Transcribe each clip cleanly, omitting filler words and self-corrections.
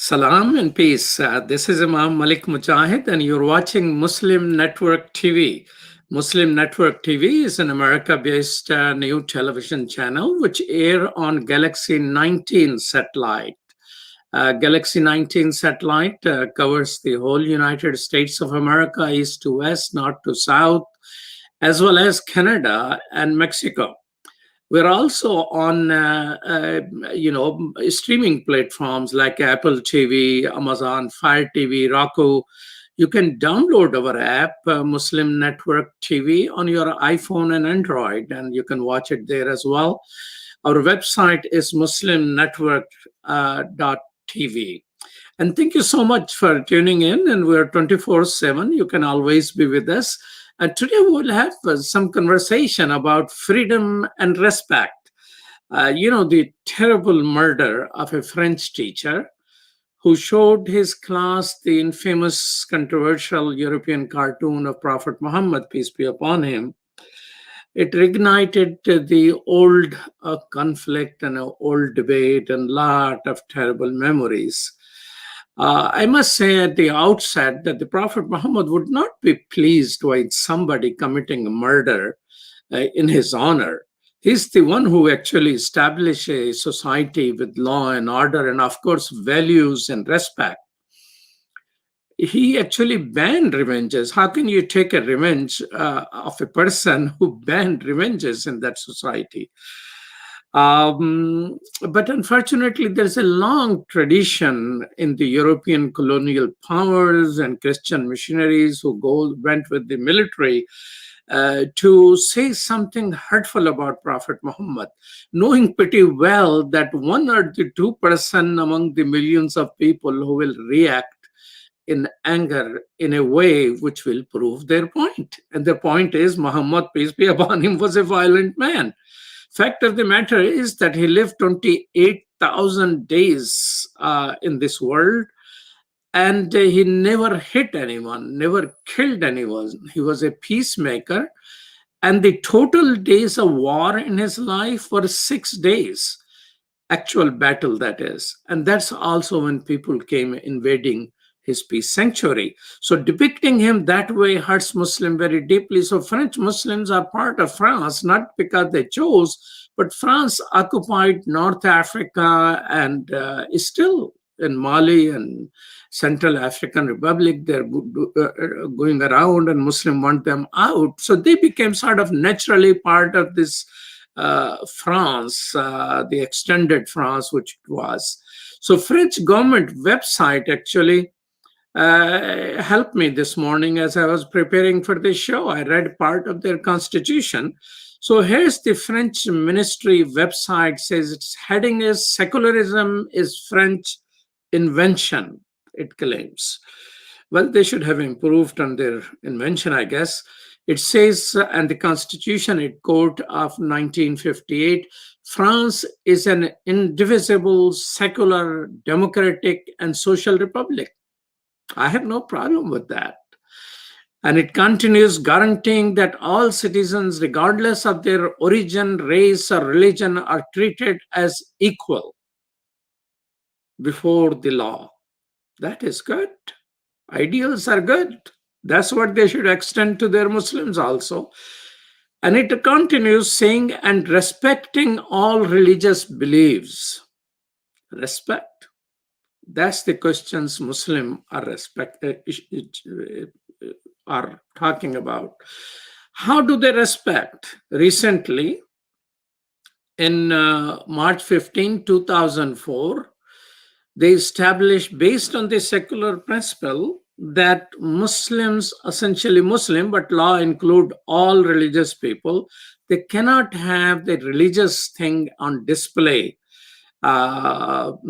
Salam and peace. This is Imam Malik Mujahid, and you're watching Muslim Network TV. Muslim Network TV is an America-based new television channel which air on Galaxy 19 satellite. Galaxy 19 satellite covers the whole United States of America, east to west, north to south, as well as Canada and Mexico. We're also on, streaming platforms like Apple TV, Amazon Fire TV, Roku. You can download our app, Muslim Network TV, on your iPhone and Android, and you can watch it there as well. Our website is muslimnetwork.tv. And thank you so much for tuning in, and we're 24/7. You can always be with us. And today we'll have some conversation about freedom and respect. The terrible murder of a French teacher who showed his class the infamous, controversial European cartoon of Prophet Muhammad, peace be upon him. It ignited the old conflict and an old debate and lot of terrible memories. I must say at the outset that the Prophet Muhammad would not be pleased with somebody committing a murder in his honor. He's the one who actually established a society with law and order and, of course, values and respect. He actually banned revenges. How can you take a revenge of a person who banned revenges in that society? But unfortunately, there's a long tradition in the European colonial powers and Christian missionaries who went with the military to say something hurtful about Prophet Muhammad, knowing pretty well that 1 or 2% among the millions of people who will react in anger in a way which will prove their point. And the point is Muhammad, peace be upon him, was a violent man. Fact of the matter is that he lived 28,000 days in this world, and he never hit anyone, never killed anyone. He was a peacemaker, and the total days of war in his life were 6 days, actual battle, that is. And that's also when people came invading his peace sanctuary. So depicting him that way hurts Muslims very deeply. So French Muslims are part of France, not because they chose, but France occupied North Africa and is still in Mali and Central African Republic. They're going around and Muslims want them out. So they became sort of naturally part of this France, the extended France, which it was. So French government website actually helped me this morning as I was preparing for this show. I read part of their constitution. So here's the French ministry website, says its heading is "Secularism is French invention," it claims. Well, they should have improved on their invention, I guess. It says, and the constitution, it quote of 1958, France is an indivisible, secular, democratic, and social republic. I have no problem with that. And it continues, guaranteeing that all citizens, regardless of their origin, race, or religion, are treated as equal before the law. That is good. Ideals are good. That's what they should extend to their Muslims also. And it continues saying, and respecting all religious beliefs. Respect. That's the questions Muslims are talking about. How do they respect? Recently, in March 15, 2004, they established, based on the secular principle, that Muslims, essentially Muslim, but law include all religious people, they cannot have the religious thing on display.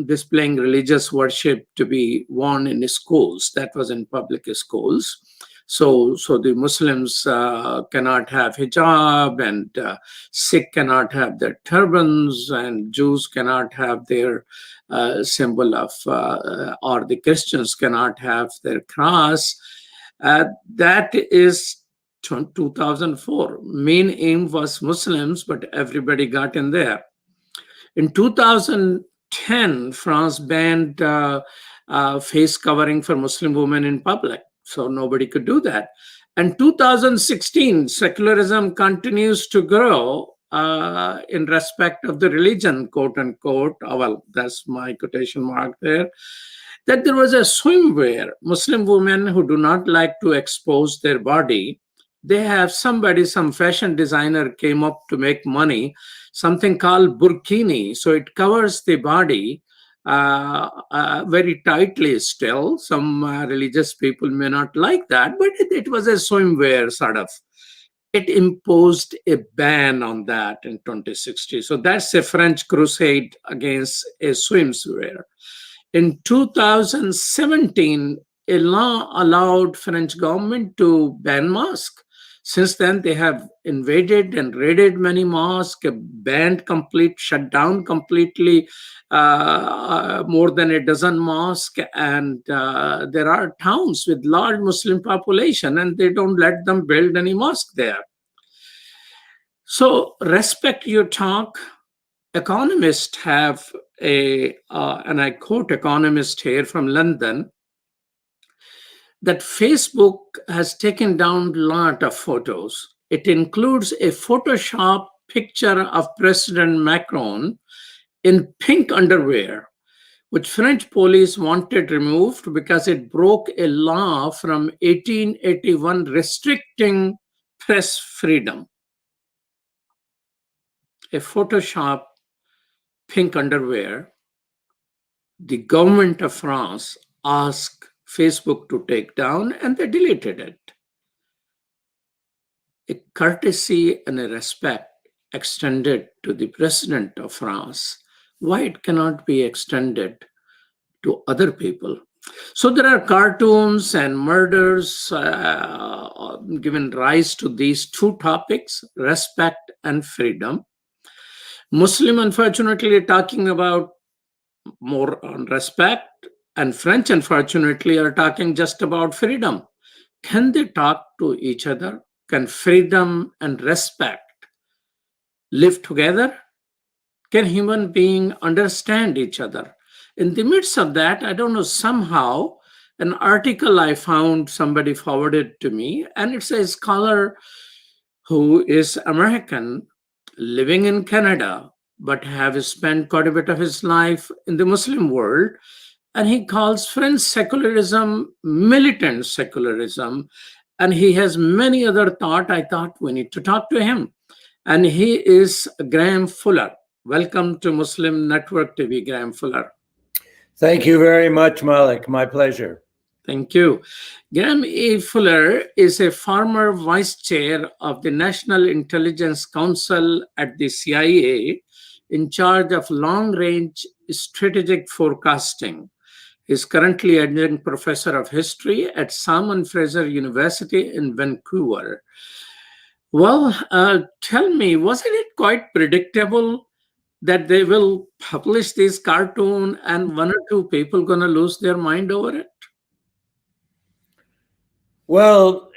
Displaying religious worship to be worn in schools. That was in public schools. So the Muslims cannot have hijab, and Sikh cannot have their turbans, and Jews cannot have their symbol of, or the Christians cannot have their cross. That is 2004. Main aim was Muslims, but everybody got in there. In 2000, 2010, France banned face covering for Muslim women in public. So nobody could do that. And 2016, secularism continues to grow in respect of the religion, quote unquote. Well, that's my quotation mark there. That there was a swimwear. Muslim women who do not like to expose their body, they have somebody, some fashion designer came up to make money, something called burkini. So it covers the body very tightly still. Some religious people may not like that, but it was a swimwear sort of. It imposed a ban on that in 2016. So that's a French crusade against a swimwear. In 2017, a law allowed French government to ban masks. Since then, they have invaded and raided many mosques, banned shut down completely more than a dozen mosques. And there are towns with large Muslim population, and they don't let them build any mosque there. So respect your talk. Economists have and I quote economist here from London, that Facebook has taken down a lot of photos. It includes a Photoshop picture of President Macron in pink underwear, which French police wanted removed because it broke a law from 1881 restricting press freedom. A Photoshop pink underwear. The government of France asked Facebook to take down, and they deleted it. A courtesy and a respect extended to the president of France. Why it cannot be extended to other people? So there are cartoons and murders given rise to these two topics, respect and freedom. Muslim, unfortunately, are talking about more on respect, and French, unfortunately, are talking just about freedom. Can they talk to each other? Can freedom and respect live together? Can human beings understand each other? In the midst of that, I don't know, somehow, an article I found, somebody forwarded to me, and it's a scholar who is American, living in Canada, but have spent quite a bit of his life in the Muslim world. And he calls French secularism militant secularism. And he has many other thoughts. I thought we need to talk to him. And he is Graham Fuller. Welcome to Muslim Network TV, Graham Fuller. Thank you very much, Malik. My pleasure. Thank you. Graham E. Fuller is a former vice chair of the National Intelligence Council at the CIA, in charge of long-range strategic forecasting. He is currently Adjunct Professor of History at Simon Fraser University in Vancouver. Well, tell me, wasn't it quite predictable that they will publish this cartoon and one or two people going to lose their mind over it? Well,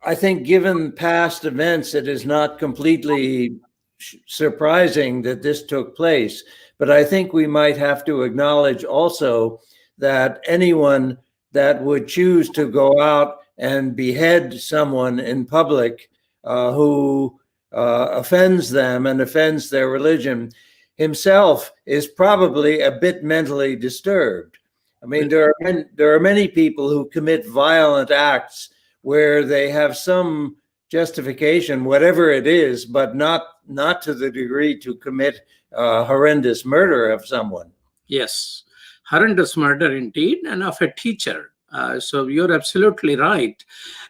I think given past events, it is not completely surprising that this took place. But I think we might have to acknowledge also that anyone that would choose to go out and behead someone in public who offends them and offends their religion himself is probably a bit mentally disturbed. I mean, there are many people who commit violent acts where they have some justification, whatever it is, but not to the degree to commit horrendous murder of someone. Yes, horrendous murder indeed, and of a teacher. So you're absolutely right.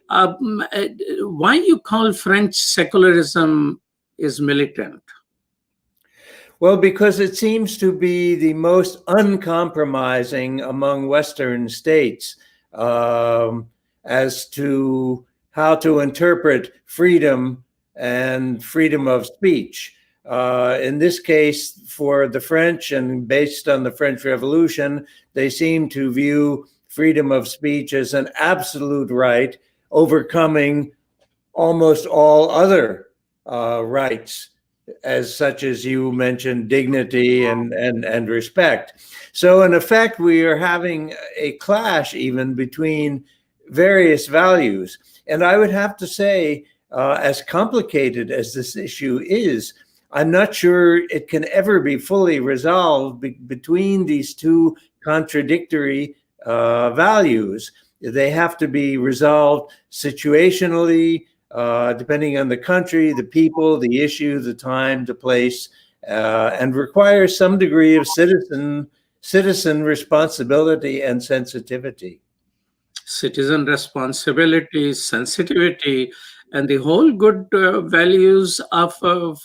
Why you call French secularism is militant? Well, because it seems to be the most uncompromising among Western states as to how to interpret freedom and freedom of speech. In this case, for the French, and based on the French Revolution, they seem to view freedom of speech as an absolute right, overcoming almost all other rights as such as you mentioned, dignity and respect. So in effect, we are having a clash even between various values. And I would have to say, as complicated as this issue is, I'm not sure it can ever be fully resolved between these two contradictory values. They have to be resolved situationally, depending on the country, the people, the issue, the time, the place, and requires some degree of citizen responsibility and sensitivity. Citizen responsibility, sensitivity, and the whole good values of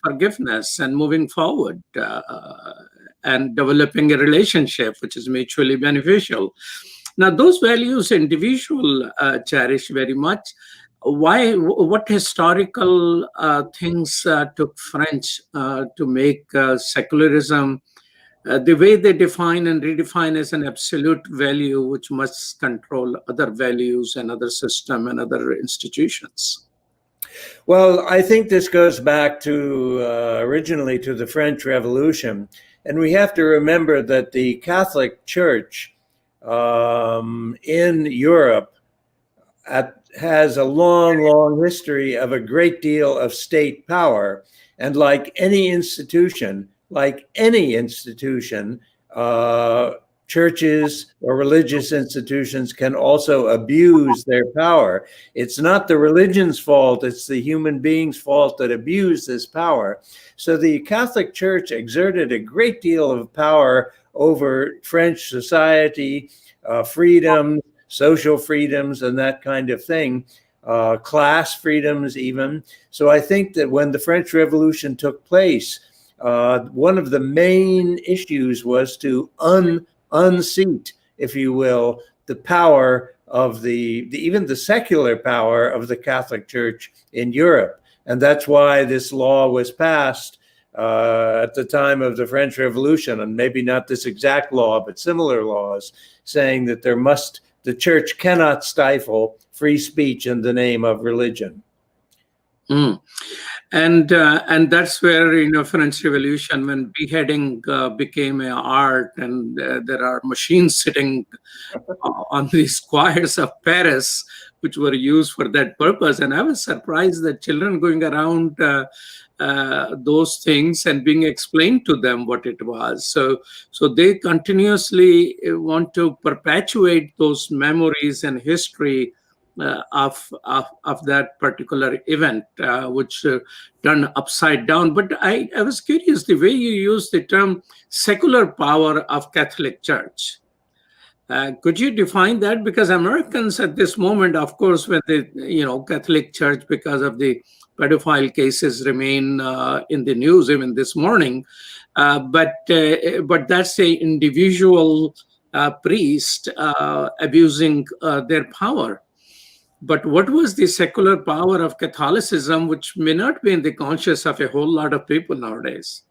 forgiveness and moving forward and developing a relationship which is mutually beneficial. Now, those values individual cherish very much. Why? What historical things took French to make secularism the way they define and redefine as an absolute value which must control other values and other system and other institutions? Well, I think this goes back to originally to the French Revolution. And we have to remember that the Catholic Church in Europe has a long, long history of a great deal of state power. And like any institution, churches or religious institutions can also abuse their power. It's not the religion's fault, it's the human being's fault that abuse this power. So the Catholic Church exerted a great deal of power over French society, freedom, social freedoms, and that kind of thing, class freedoms even. So I think that when the French Revolution took place, one of the main issues was to unseat, if you will, the power of even the secular power of the Catholic Church in Europe. And that's why this law was passed at the time of the French Revolution, and maybe not this exact law, but similar laws, saying that the church cannot stifle free speech in the name of religion. Mm. And that's where, French Revolution, when beheading became an art, and there are machines sitting on the squares of Paris, which were used for that purpose. And I was surprised that children going around those things and being explained to them what it was. So they continuously want to perpetuate those memories and history of that particular event, which turned upside down. But I was curious the way you use the term secular power of Catholic Church. Could you define that? Because Americans at this moment, of course, when the Catholic Church, because of the pedophile cases, remain in the news even this morning, but that's a individual priest abusing their power. But what was the secular power of Catholicism, which may not be in the conscious of a whole lot of people nowadays?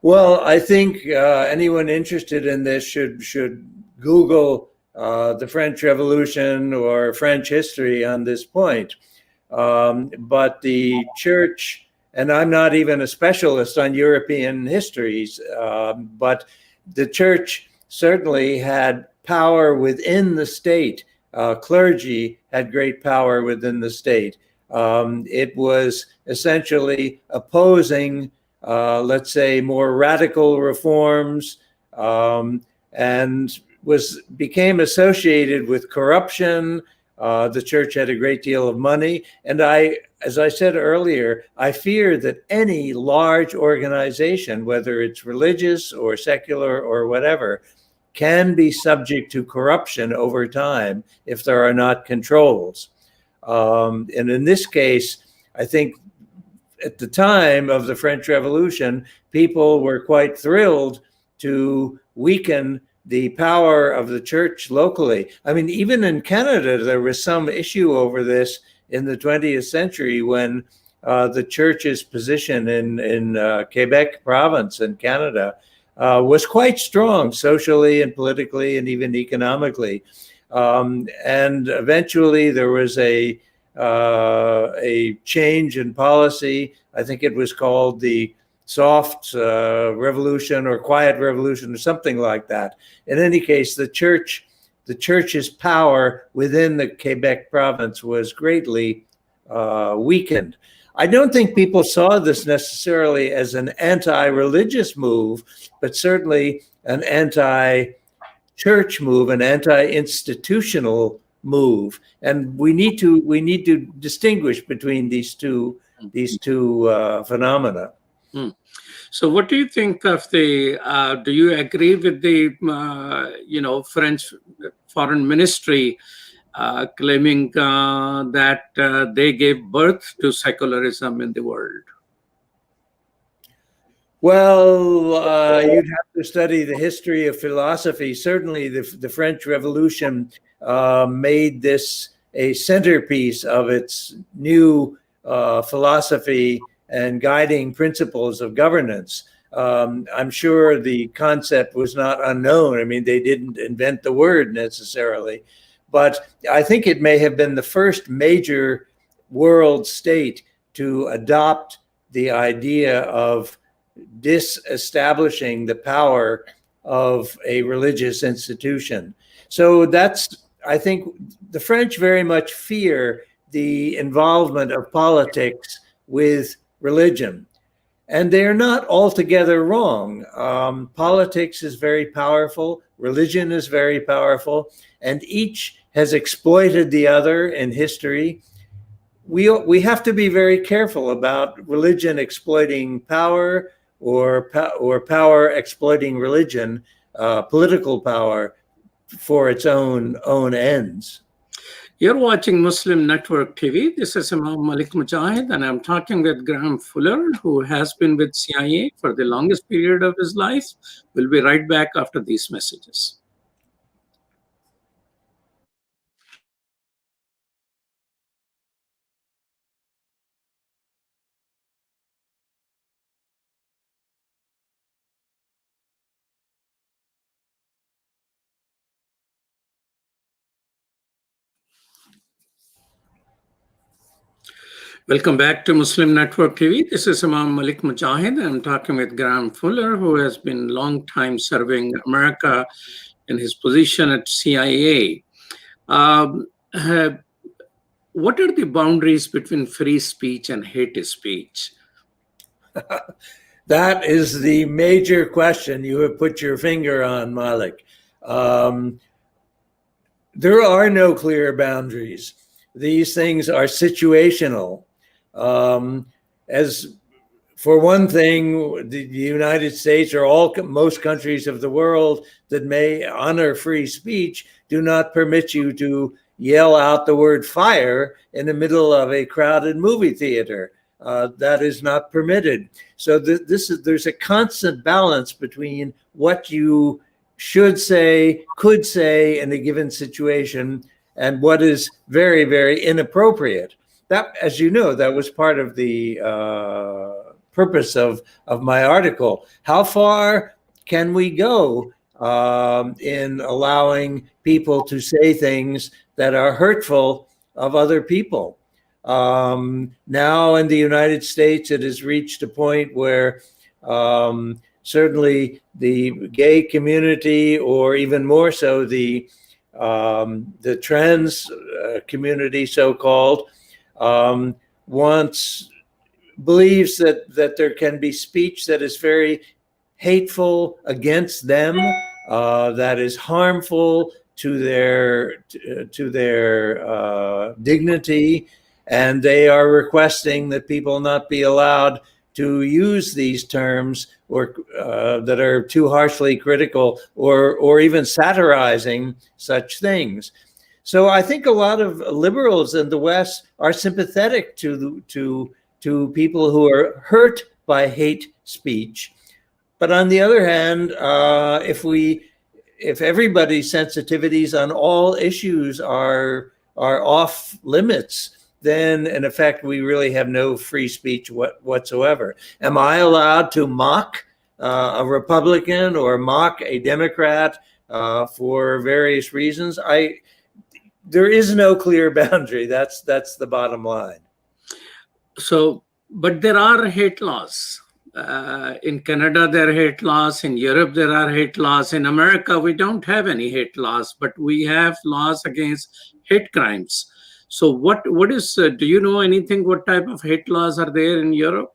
Well, I think anyone interested in this should Google the French Revolution or French history on this point. But the church, and I'm not even a specialist on European histories, but the church certainly had power within the state. Clergy had great power within the state. It was essentially opposing, let's say, more radical reforms, and became associated with corruption. The church had a great deal of money. And as I said earlier, I fear that any large organization, whether it's religious or secular or whatever, can be subject to corruption over time if there are not controls. And in this case, I think at the time of the French Revolution, people were quite thrilled to weaken the power of the church locally. I mean, even in Canada, there was some issue over this in the 20th century when the church's position in Quebec province in Canada was quite strong socially and politically and even economically. And eventually there was a a change in policy. I think it was called the soft revolution or quiet revolution or something like that. In any case, the church's power within the Quebec province was greatly weakened. I don't think people saw this necessarily as an anti-religious move, but certainly an anti-church move, an anti-institutional move, and we need to distinguish between these two phenomena. So, what do you think of the? Do you agree with the French Foreign Ministry claiming that they gave birth to secularism in the world? Well, you'd have to study the history of philosophy. Certainly, the French Revolution made this a centerpiece of its new philosophy and guiding principles of governance. I'm sure the concept was not unknown. I mean, they didn't invent the word necessarily, but I think it may have been the first major world state to adopt the idea of disestablishing the power of a religious institution. So I think the French very much fear the involvement of politics with religion. And they're not altogether wrong. Politics is very powerful. Religion is very powerful. And each has exploited the other in history. We have to be very careful about religion exploiting power or power exploiting religion, political power, for its own ends. You're watching Muslim Network TV. This is Imam Malik Mujahid, and I'm talking with Graham Fuller, who has been with CIA for the longest period of his life. We'll be right back after these messages. Welcome back to Muslim Network TV. This is Imam Malik Mujahid. I'm talking with Graham Fuller, who has been a long time serving America in his position at CIA. What are the boundaries between free speech and hate speech? That is the major question you have put your finger on, Malik. There are no clear boundaries. These things are situational. As for one thing, the United States or most countries of the world that may honor free speech do not permit you to yell out the word fire in the middle of a crowded movie theater. That is not permitted. So there's a constant balance between what you should say, could say in a given situation, and what is very, very inappropriate. That, as you know, that was part of the purpose of my article. How far can we go in allowing people to say things that are hurtful of other people? Now in the United States, it has reached a point where certainly the gay community, or even more so the trans community, so-called, believes that there can be speech that is very hateful against them, that is harmful to their dignity, and they are requesting that people not be allowed to use these terms or that are too harshly critical or even satirizing such things. So I think a lot of liberals in the West are sympathetic to people who are hurt by hate speech. But on the other hand, if everybody's sensitivities on all issues are off limits, then in effect we really have no free speech whatsoever. Am I allowed to mock a Republican or mock a Democrat for various reasons? there is no clear boundary. That's the bottom line. So, but there are hate laws. In Canada, there are hate laws. In Europe, there are hate laws. In America, we don't have any hate laws, but we have laws against hate crimes. So, what is? Do you know anything? What type of hate laws are there in Europe?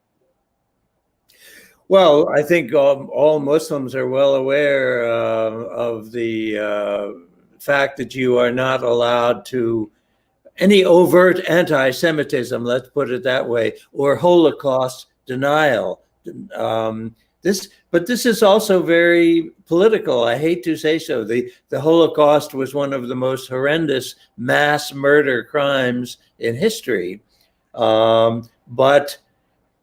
Well, I think all Muslims are well aware of the fact that you are not allowed to any overt anti-Semitism, let's put it that way, or Holocaust denial. But this is also very political. I hate to say so. The Holocaust was one of the most horrendous mass murder crimes in history. But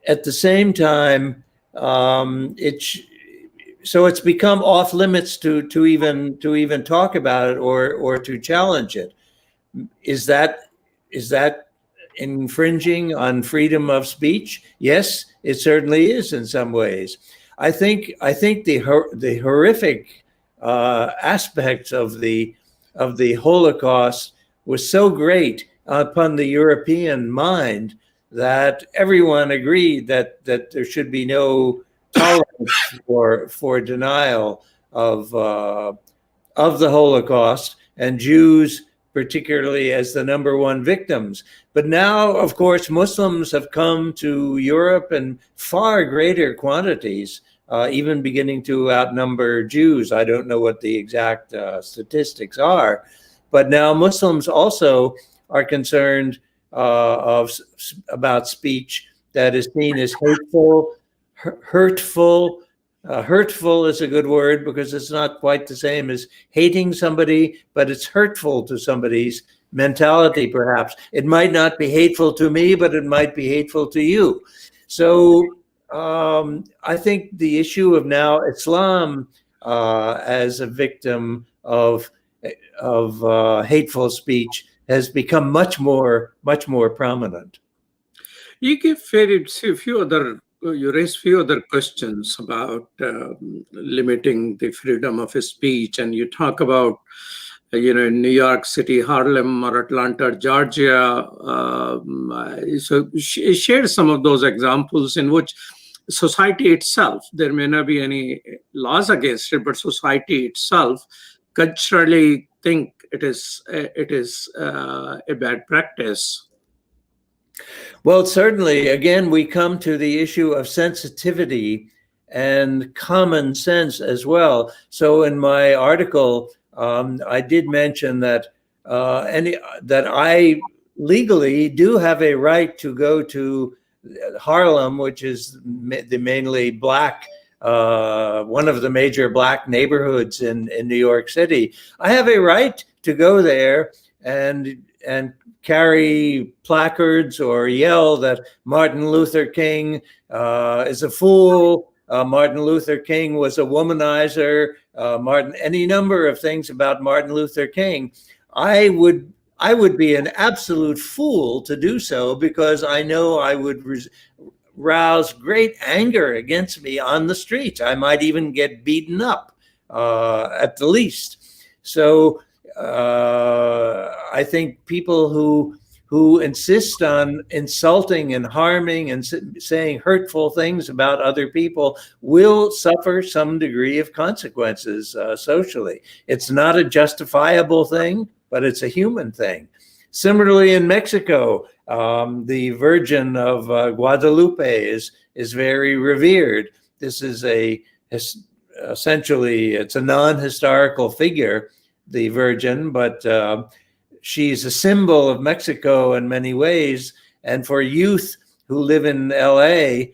at the same time, it's become off limits to even talk about it or to challenge it. Is that infringing on freedom of speech? Yes, it certainly is in some ways. I think the horrific aspects of the Holocaust was so great upon the European mind that everyone agreed that there should be no tolerance for denial of the Holocaust, and Jews particularly as the number one victims. But now, of course, Muslims have come to Europe in far greater quantities, even beginning to outnumber Jews. I don't know what the exact statistics are, but now Muslims also are concerned about speech that is seen as hateful, hurtful. Hurtful is a good word because it's not quite the same as hating somebody, but it's hurtful to somebody's mentality, perhaps. It might not be hateful to me, but it might be hateful to you. So I think the issue of now Islam as a victim of hateful speech has become much more prominent. You raise few other questions about limiting the freedom of speech, and you talk about in New York City, Harlem, or Atlanta, Georgia. So share some of those examples in which society itself, there may not be any laws against it, but society itself culturally think it is a bad practice. Well, certainly, again, we come to the issue of sensitivity and common sense as well. So in my article, I did mention that that I legally do have a right to go to Harlem, which is the mainly black, one of the major black neighborhoods in New York City. I have a right to go there and carry placards or yell that Martin Luther King is a fool. Martin Luther King was a womanizer. Any number of things about Martin Luther King. I would be an absolute fool to do so because I know I would rouse great anger against me on the streets. I might even get beaten up at the least. So I think people who insist on insulting and harming and saying hurtful things about other people will suffer some degree of consequences socially. It's not a justifiable thing, but it's a human thing. Similarly, in Mexico, the Virgin of Guadalupe is very revered. This is essentially, it's a non-historical figure, the Virgin, but she's a symbol of Mexico in many ways. And for youth who live in LA,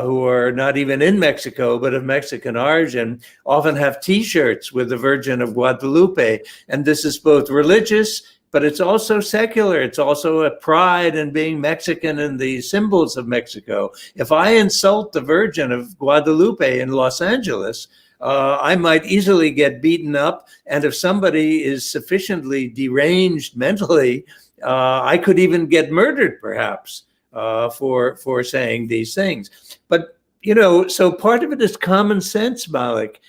who are not even in Mexico, but of Mexican origin, often have T-shirts with the Virgin of Guadalupe. And this is both religious, but it's also secular. It's also a pride in being Mexican and the symbols of Mexico. If I insult the Virgin of Guadalupe in Los Angeles, I might easily get beaten up. And if somebody is sufficiently deranged mentally, I could even get murdered, perhaps, for saying these things. But, so part of it is common sense, Malik.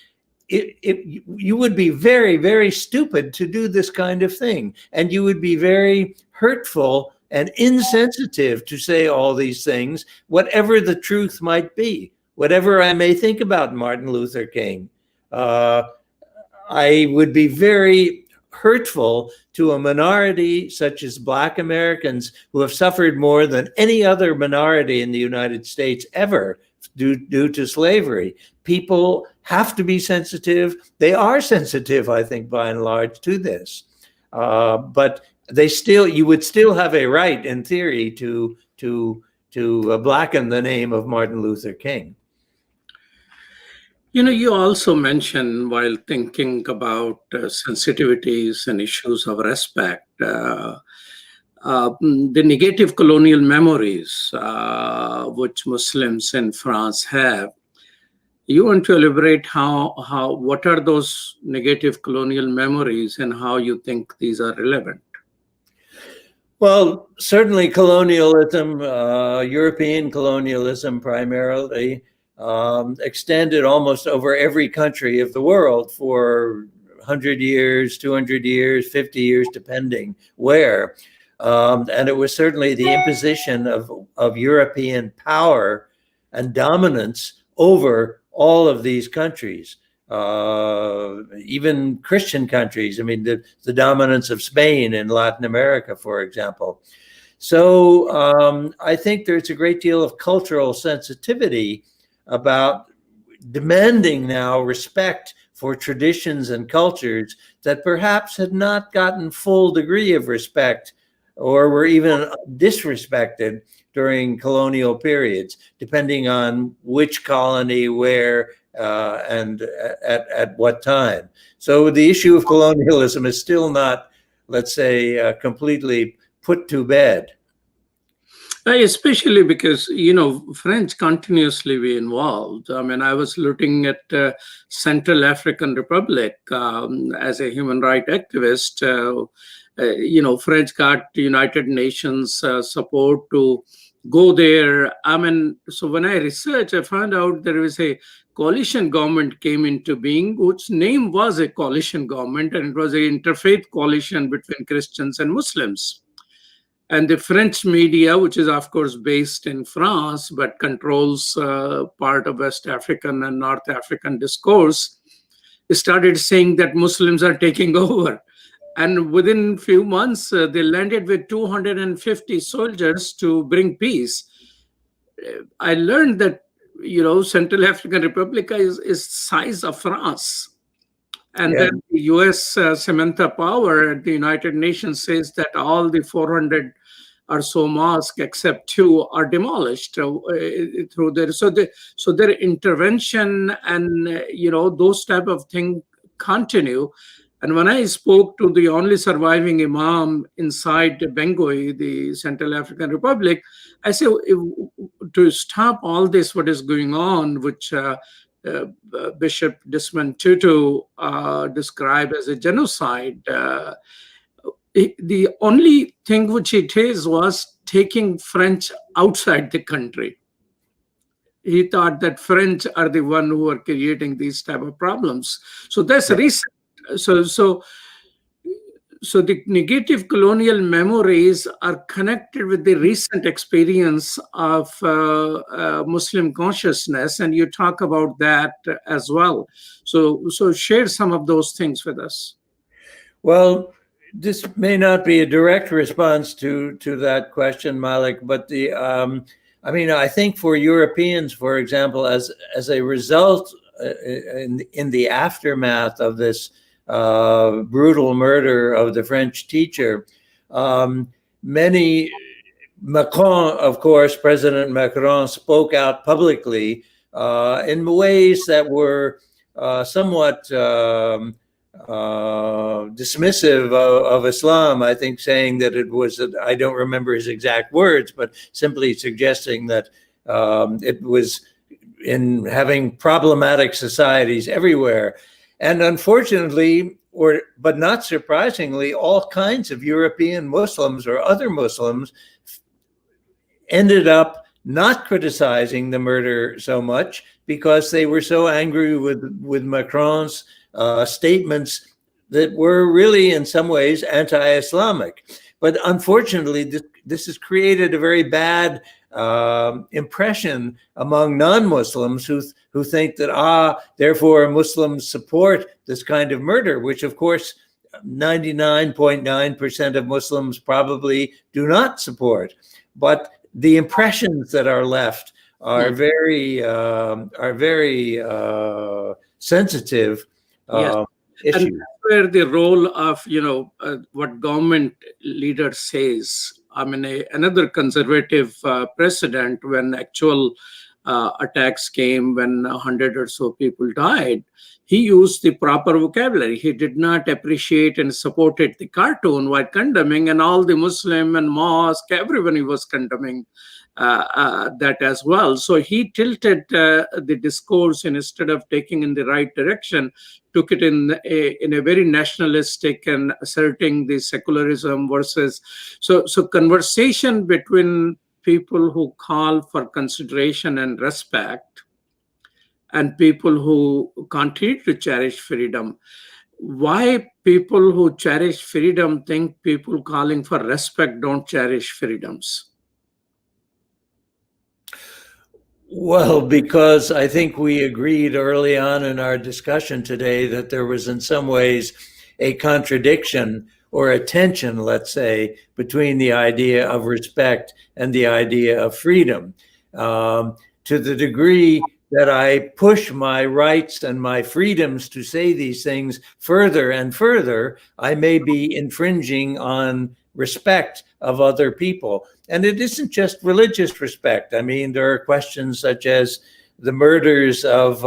you would be very, very stupid to do this kind of thing. And you would be very hurtful and insensitive to say all these things, whatever the truth might be, whatever I may think about Martin Luther King. I would be very hurtful to a minority such as Black Americans, who have suffered more than any other minority in the United States ever due to slavery. People have to be sensitive. They are sensitive, I think, by and large, to this. But you would still have a right, in theory, to blacken the name of Martin Luther King. You also mentioned, while thinking about sensitivities and issues of respect, the negative colonial memories which Muslims in France have. You want to elaborate what are those negative colonial memories and how you think these are relevant? Well, certainly colonialism, European colonialism primarily, extended almost over every country of the world for 100 years, 200 years, 50 years, depending where. And it was certainly the imposition of European power and dominance over all of these countries, even Christian countries. I mean, the dominance of Spain in Latin America, for example. So I think there's a great deal of cultural sensitivity about demanding now respect for traditions and cultures that perhaps had not gotten full degree of respect or were even disrespected during colonial periods, depending on which colony, where, and at what time. So the issue of colonialism is still not, let's say, completely put to bed. Especially because, French continuously were involved. I mean, I was looking at Central African Republic as a human rights activist. French got United Nations support to go there. I mean, so when I researched, I found out there was a coalition government came into being, whose name was a coalition government, and it was an interfaith coalition between Christians and Muslims. And the French media, which is, of course, based in France, but controls part of West African and North African discourse, started saying that Muslims are taking over. And within a few months, they landed with 250 soldiers to bring peace. I learned that, Central African Republic is size of France. And then the US Samantha Power at the United Nations says that all the 400 or so mosques, except 2, are demolished through there. So their intervention and those type of things continue. And when I spoke to the only surviving imam inside Bangui, the Central African Republic, I said, to stop all this, what is going on, which Bishop Desmond Tutu described as a genocide, the only thing which it is was taking French outside the country. He thought that French are the one who are creating these type of problems. So that's recent. So the negative colonial memories are connected with the recent experience of Muslim consciousness, and you talk about that as well. So share some of those things with us. Well, this may not be a direct response to that question, Malik, but I think for Europeans, for example, as a result in the aftermath of this brutal murder of the French teacher, Macron, of course, President Macron spoke out publicly in ways that were somewhat dismissive of Islam, I think, saying that it was, I don't remember his exact words, but simply suggesting that it was in having problematic societies everywhere. And unfortunately, but not surprisingly, all kinds of European Muslims or other Muslims ended up not criticizing the murder so much because they were so angry with Macron's statements that were really in some ways anti-Islamic. But unfortunately, this has created a very bad impression among non-Muslims who think that, therefore Muslims support this kind of murder, which of course 99.9% of Muslims probably do not support. But the impressions that are left are very sensitive issues. And where the role of what government leader says. I mean, another conservative precedent, when actual attacks came, when 100 or so people died, he used the proper vocabulary. He did not appreciate and supported the cartoon while condemning, and all the Muslim and mosque, everyone he was condemning that as well. So he tilted the discourse, and instead of taking in the right direction, took it in a very nationalistic and asserting the secularism versus. So conversation between people who call for consideration and respect and people who continue to cherish freedom. Why people who cherish freedom think people calling for respect don't cherish freedoms? Well, because I think we agreed early on in our discussion today that there was in some ways a contradiction or a tension, let's say, between the idea of respect and the idea of freedom. To the degree that I push my rights and my freedoms to say these things further and further, I may be infringing on respect of other people. And it isn't just religious respect. I mean, there are questions such as the murders of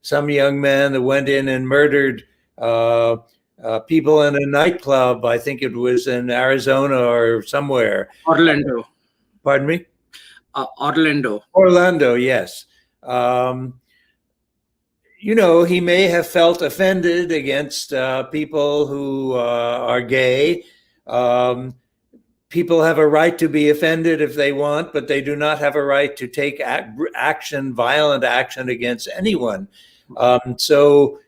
some young man that went in and murdered people in a nightclub. I think it was in Arizona or somewhere. Orlando. Pardon me? Orlando. Orlando, yes. He may have felt offended against people who are gay. People have a right to be offended if they want, but they do not have a right to take violent action against anyone. To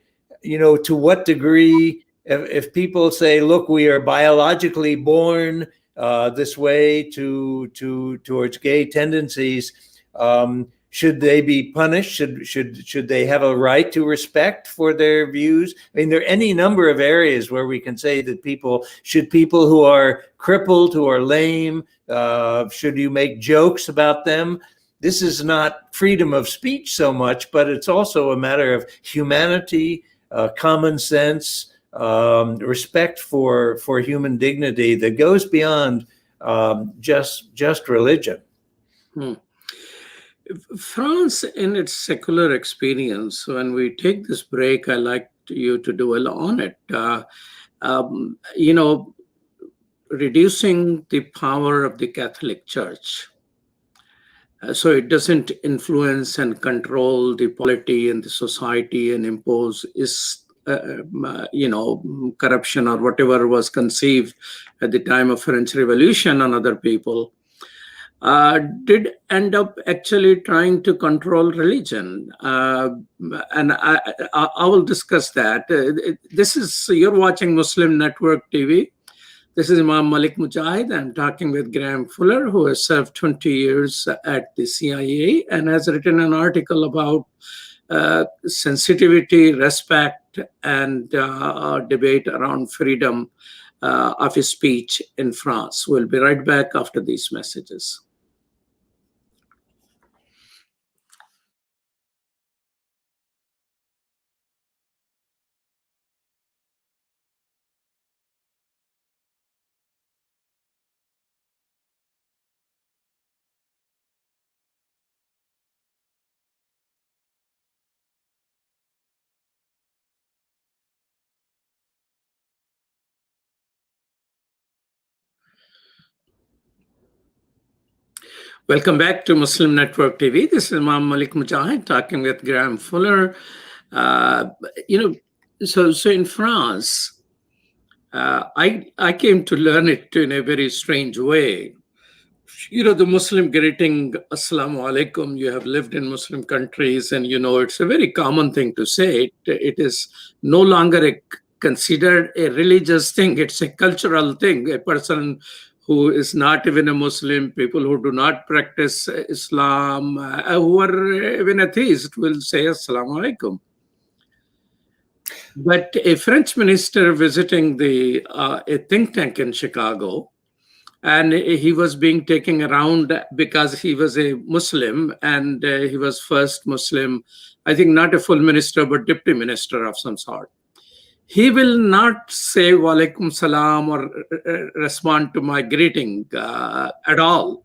what degree, if people say, look, we are biologically born this way towards gay tendencies, should they be punished? Should they have a right to respect for their views? I mean, there are any number of areas where we can say that people who are crippled, who are lame, should you make jokes about them? This is not freedom of speech so much, but it's also a matter of humanity, common sense, respect for human dignity that goes beyond just religion. France, in its secular experience, when we take this break, I like you to dwell on it. Reducing the power of the Catholic Church, so it doesn't influence and control the polity and the society and impose corruption or whatever was conceived at the time of French Revolution on other people. Did end up actually trying to control religion. And I will discuss that. You're watching Muslim Network TV. This is Imam Malik Mujahid. I'm talking with Graham Fuller, who has served 20 years at the CIA and has written an article about sensitivity, respect, and debate around freedom of speech in France. We'll be right back after these messages. Welcome back to Muslim Network TV. This is Imam Malik Mujahid talking with Graham Fuller. So in France, I came to learn it in a very strange way. The Muslim greeting, Assalamu alaikum, you have lived in Muslim countries, and it's a very common thing to say. It is no longer considered a religious thing, it's a cultural thing. A person who is not even a Muslim, people who do not practice Islam, who are even atheists, will say Assalamu alaikum. But a French minister visiting a think tank in Chicago, and he was being taken around because he was a Muslim, and he was first Muslim, I think not a full minister, but deputy minister of some sort. He will not say Walaikum Salam or respond to my greeting at all,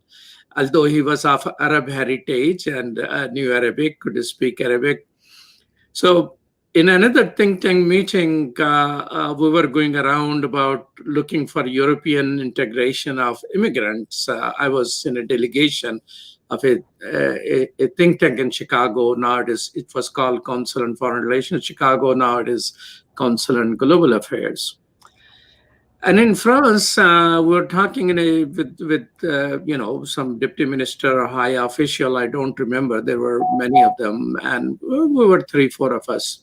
although he was of Arab heritage and knew Arabic, could speak Arabic. So in another think tank meeting, we were going around about looking for European integration of immigrants. I was in a delegation of a think tank in Chicago. Now it was called Council on Foreign Relations Chicago. Now it is Council on Global Affairs. And in France, we were talking with some deputy minister or high official. I don't remember. There were many of them, and we were 3-4 of us.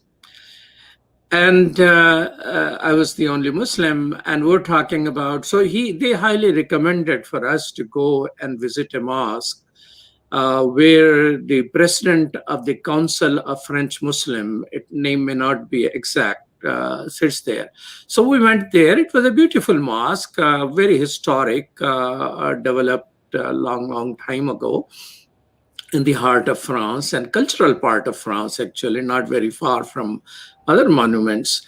And I was the only Muslim, and we're talking about. So they highly recommended for us to go and visit a mosque where the president of the Council of French Muslim, name may not be exact, sits there. So we went there. It was a beautiful mosque, very historic, developed a long time ago in the heart of France and cultural part of France, actually, not very far from other monuments.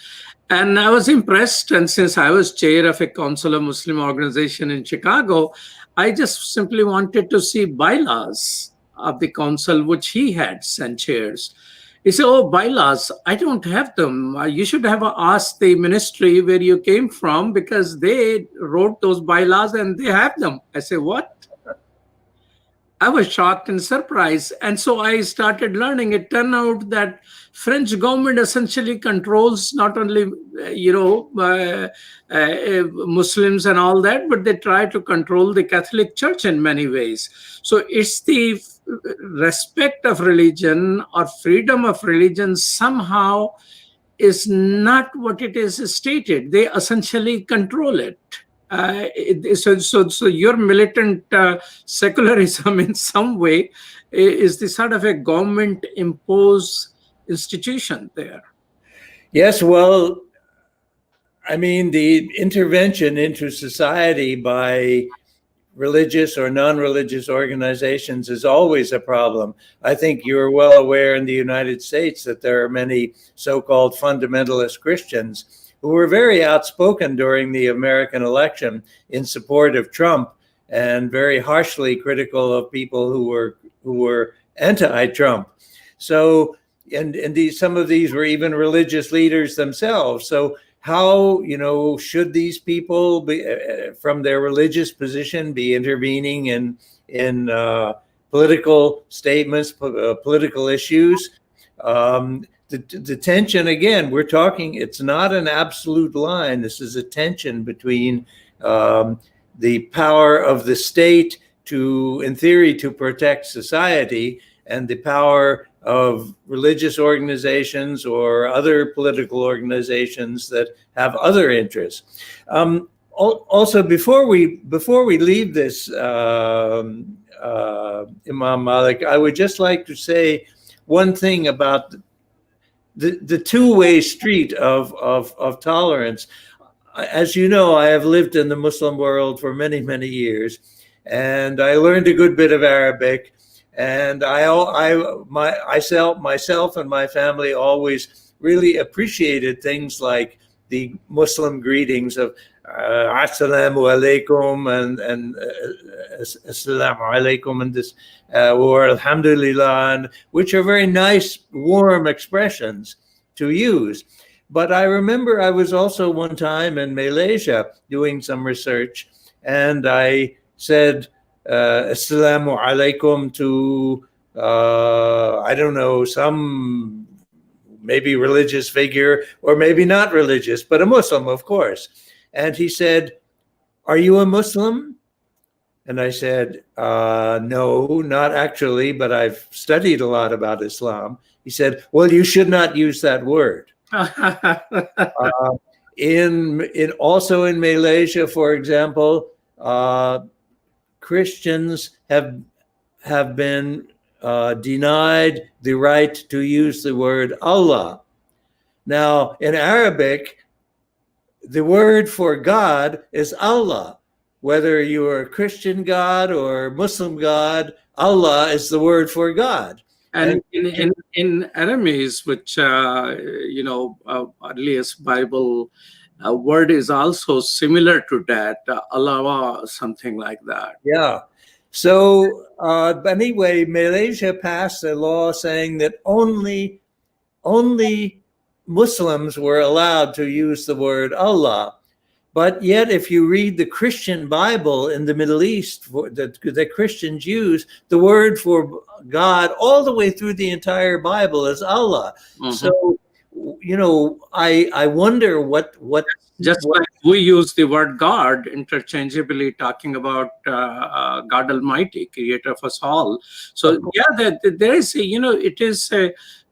And I was impressed. And since I was chair of a Council of Muslim organization in Chicago, I just simply wanted to see bylaws of the council, which he had sent chairs. He said, oh, bylaws, I don't have them. You should have asked the ministry where you came from, because they wrote those bylaws and they have them. I said, what? I was shocked and surprised. And so I started learning. It turned out that French government essentially controls not only, Muslims and all that, but they try to control the Catholic Church in many ways. So it's the respect of religion or freedom of religion somehow is not what it is stated. They essentially control it. So your militant secularism in some way is the sort of a government imposed institution there. Yes, well, I mean, the intervention into society by religious or non-religious organizations is always a problem. I think you're well aware in the United States that there are many so-called fundamentalist Christians who were very outspoken during the American election in support of Trump and very harshly critical of people who were anti-Trump. So, and some of these were even religious leaders themselves. So how, should these people be, from their religious position, be intervening in political statements, political issues? The tension, again, we're talking, it's not an absolute line. This is a tension between the power of the state to, in theory, to protect society, and the power of religious organizations or other political organizations that have other interests. Also, before we leave this, Imam Malik, I would just like to say one thing about the two-way street of tolerance. As you know, I have lived in the Muslim world for many, many years, and I learned a good bit of Arabic. And myself and my family always really appreciated things like the Muslim greetings of Assalamu alaikum and Assalamu alaikum and this or Alhamdulillah, which are very nice, warm expressions to use. But I remember I was also one time in Malaysia doing some research, and I said Assalamu alaikum to, I don't know, some maybe religious figure, or maybe not religious, but a Muslim, of course. And he said, "Are you a Muslim?" And I said, no, not actually, but I've studied a lot about Islam. He said, well, you should not use that word. In also in Malaysia, for example, Christians have been denied the right to use the word Allah. Now, in Arabic, the word for God is Allah. Whether you are a Christian God or Muslim God, Allah is the word for God. And in Aramis, which earliest Bible word is also similar to that, Allah, something like that. Yeah. So anyway, Malaysia passed a law saying that only Muslims were allowed to use the word Allah. But yet, if you read the Christian Bible in the Middle East that Christians use, the word for God all the way through the entire Bible is Allah. Mm-hmm. So, I wonder what just like we use the word God interchangeably, talking about God Almighty, creator of us all. So there is it is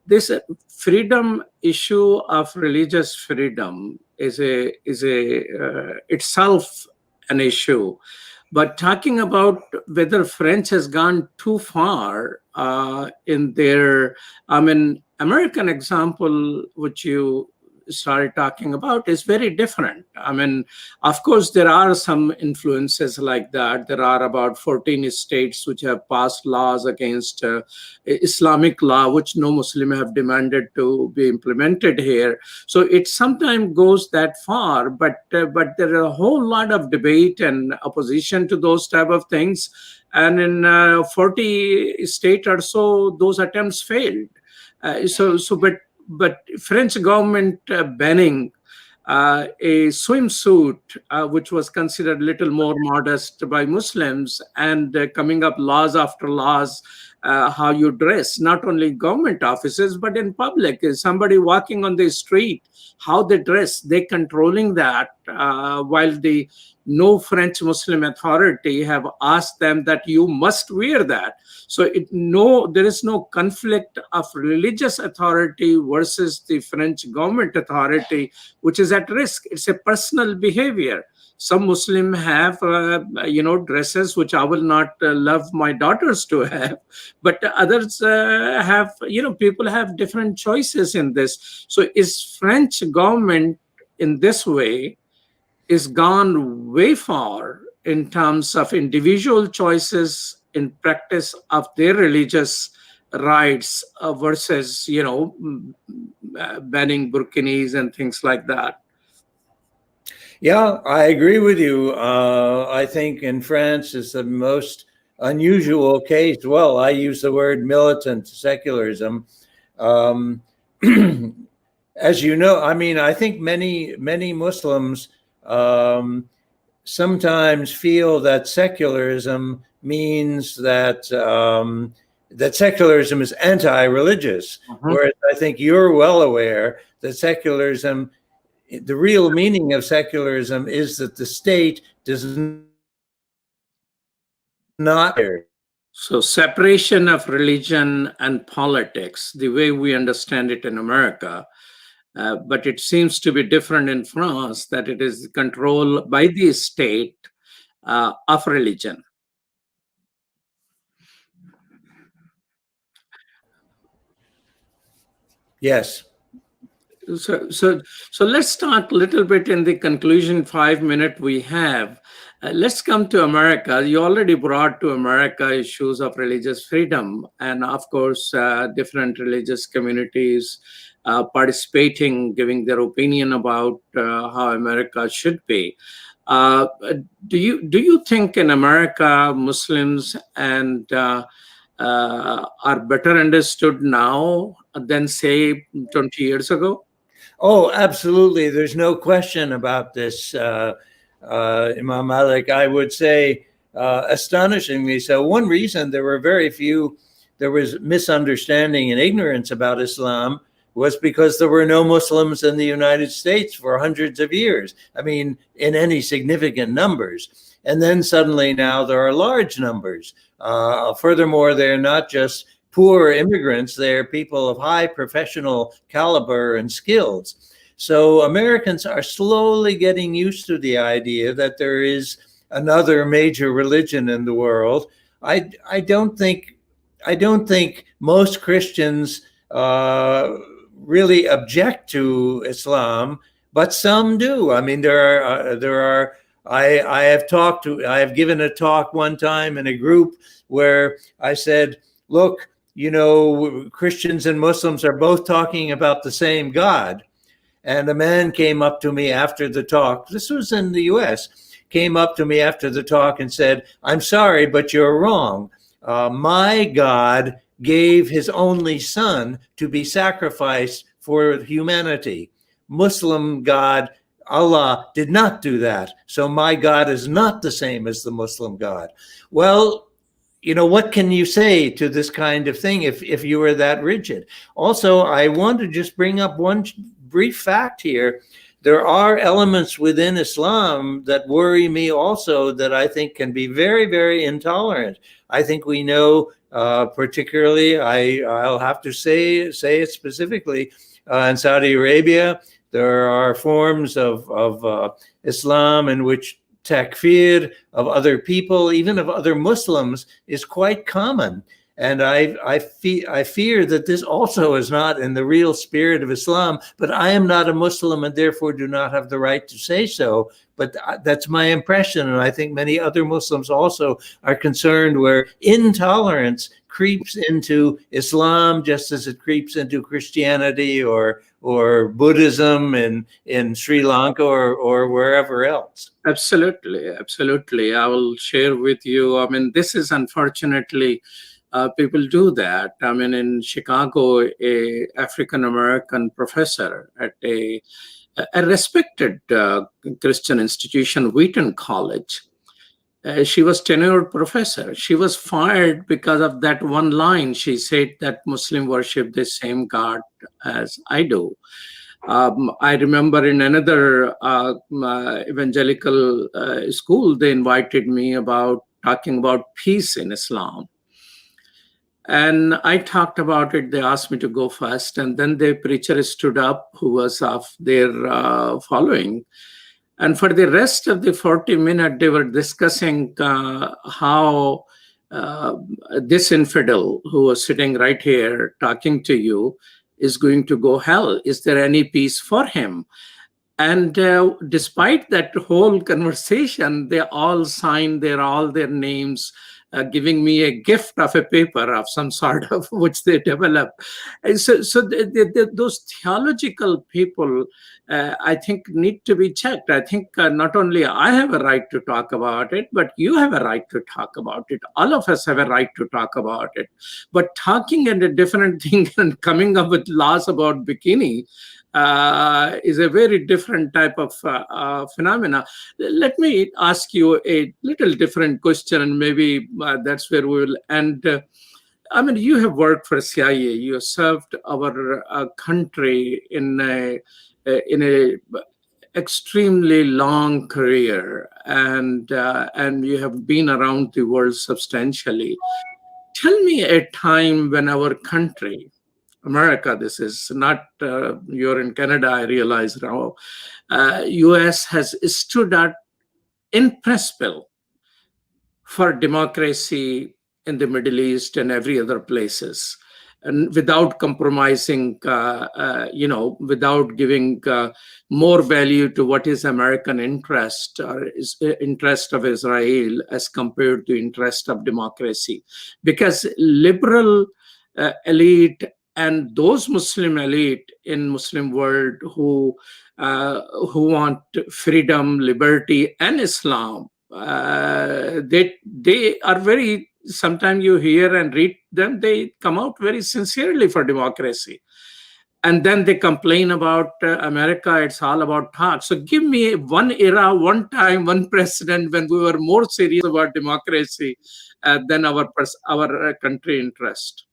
this freedom issue of religious freedom is itself an issue. But talking about whether French has gone too far in their, American example, which you started talking about, is very different. Of course, there are some influences like that. There are about 14 states which have passed laws against Islamic law, which no Muslim have demanded to be implemented here. So it sometimes goes that far, but there are a whole lot of debate and opposition to those type of things. And in 40 states or so, those attempts failed. But French government banning a swimsuit, which was considered a little more modest by Muslims, and coming up laws after laws, how you dress, not only government offices, but in public. Somebody walking on the street, how they dress, they controlling that, while the no French Muslim authority have asked them that you must wear that. So there is no conflict of religious authority versus the French government authority, which is at risk. It's a personal behavior. Some Muslim have, dresses which I will not love my daughters to have, but others have, people have different choices in this. So is French government in this way is gone way far in terms of individual choices in practice of their religious rights versus, banning burkinis and things like that. Yeah, I agree with you. I think in France it's the most unusual case. Well, I use the word militant secularism. As you know, I think many Muslims sometimes feel that secularism means that that secularism is anti-religious, whereas I think you're well aware that secularism, the real meaning of secularism is that the state does not. So separation of religion and politics, the way we understand it in America, but it seems to be different in France, that it is controlled by the state of religion. Yes. So let's talk a little bit in the conclusion 5 minutes we have. Let's come to America. You already brought to America issues of religious freedom, and of course, different religious communities participating, giving their opinion about how America should be. Do you think in America Muslims and are better understood now than say 20 years ago? Oh, absolutely. There's no question about this, Imam Malik. I would say astonishingly so. One reason there was misunderstanding and ignorance about Islam was because there were no Muslims in the United States for hundreds of years. In any significant numbers. And then suddenly now there are large numbers. Furthermore, they're not just poor immigrants, they're people of high professional caliber and skills. So Americans are slowly getting used to the idea that there is another major religion in the world. I don't think most Christians really object to Islam, but some do. I mean, there are. I have given a talk one time in a group where I said, look, Christians and Muslims are both talking about the same God. And a man came up to me after the talk. This was in the US. Came up to me after the talk and said, I'm sorry, but you're wrong. My God gave his only son to be sacrificed for humanity. Muslim God, Allah, did not do that. So my God is not the same as the Muslim God. Well, what can you say to this kind of thing if you are that rigid? Also, I want to just bring up one brief fact here. There are elements within Islam that worry me also, that I think can be very, very intolerant. I think we know, particularly, I'll have to say it specifically, in Saudi Arabia, there are forms of Islam in which takfir of other people, even of other Muslims, is quite common. And I fear that this also is not in the real spirit of Islam, but I am not a Muslim and therefore do not have the right to say so. But that's my impression. And I think many other Muslims also are concerned where intolerance creeps into Islam just as it creeps into Christianity or Buddhism in Sri Lanka or wherever else. Absolutely, absolutely. I will share with you. I mean, this is unfortunately, people do that. I mean, in Chicago, a African-American professor at a respected Christian institution, Wheaton College, she was tenured professor. She was fired because of that one line. She said that Muslim worship the same God as I do. I remember in another evangelical school, they invited me about talking about peace in Islam. And I talked about it. They asked me to go first. And then the preacher stood up, who was of their following. And for the rest of the 40 minutes, they were discussing how this infidel who was sitting right here talking to you is going to go hell. Is there any peace for him? And despite that whole conversation, they all signed all their names, giving me a gift of a paper of some sort of which they developed. And so those theological people, I think, need to be checked. I think not only I have a right to talk about it, but you have a right to talk about it. All of us have a right to talk about it. But talking and a different thing and coming up with laws about bikini is a very different type of phenomena. Let me ask you a little different question, and maybe that's where we will end. I mean, you have worked for CIA. You have served our country in a extremely long career, and you have been around the world substantially. Tell me a time when our country, America, this is not, you're in Canada, I realize now, US has stood up in principle for democracy in the Middle East and every other places, and without compromising, without giving more value to what is American interest or is interest of Israel as compared to interest of democracy. Because liberal elite and those Muslim elite in Muslim world who want freedom, liberty, and Islam, they are very. Sometimes you hear and read them; they come out very sincerely for democracy, and then they complain about America. It's all about talk. So give me one era, one time, one president when we were more serious about democracy than our country interest.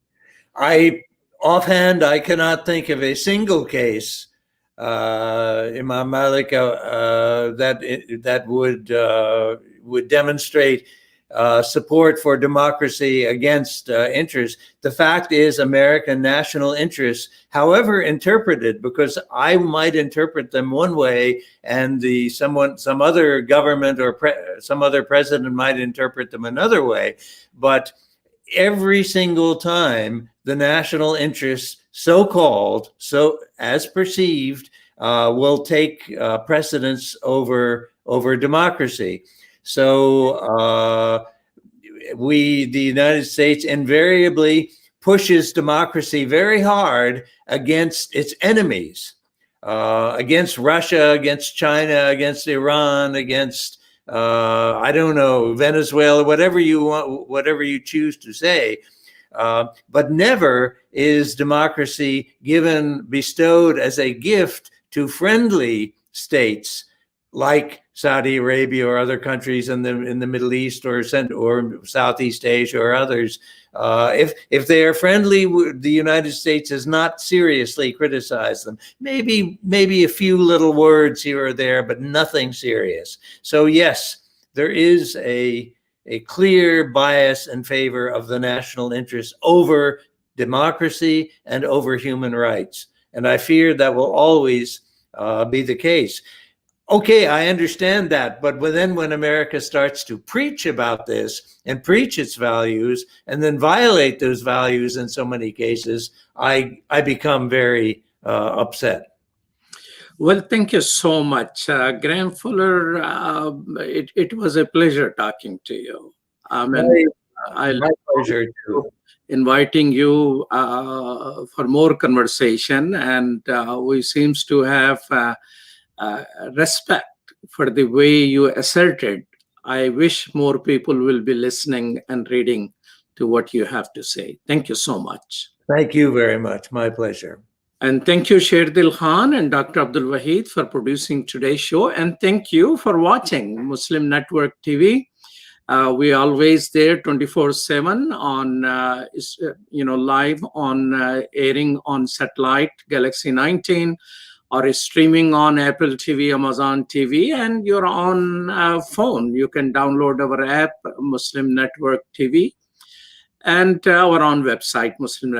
Offhand, I cannot think of a single case Imam Malik, that would demonstrate support for democracy against interests. The fact is, American national interests, however interpreted, because I might interpret them one way, and some other government or some other president might interpret them another way, but every single time the national interests, so-called, so as perceived, will take precedence over democracy. So the United States invariably pushes democracy very hard against its enemies, against Russia, against China, against Iran, against I don't know, Venezuela, whatever you want, whatever you choose to say. But never is democracy bestowed as a gift to friendly states like Saudi Arabia or other countries in the Middle East or Southeast Asia or others. If they are friendly, the United States has not seriously criticized them. Maybe a few little words here or there, but nothing serious. So yes, there is a clear bias in favor of the national interest over democracy and over human rights. And I fear that will always be the case. Okay, I understand that, but then when America starts to preach about this and preach its values and then violate those values in so many cases, I become very upset. Well, thank you so much, Graham Fuller. It was a pleasure talking to you. My pleasure too. Inviting you for more conversation, and we seems to have respect for the way you asserted. I wish more people will be listening and reading to what you have to say. Thank you so much. Thank you very much. My pleasure. And thank you, Sherdil Khan and Dr. Abdul Wahid, for producing today's show. And thank you for watching Muslim Network TV. We are always there 24/7 on, live on airing on satellite Galaxy 19, or streaming on Apple TV, Amazon TV, and you're on phone. You can download our app, Muslim Network TV, and our own website, Muslim Network.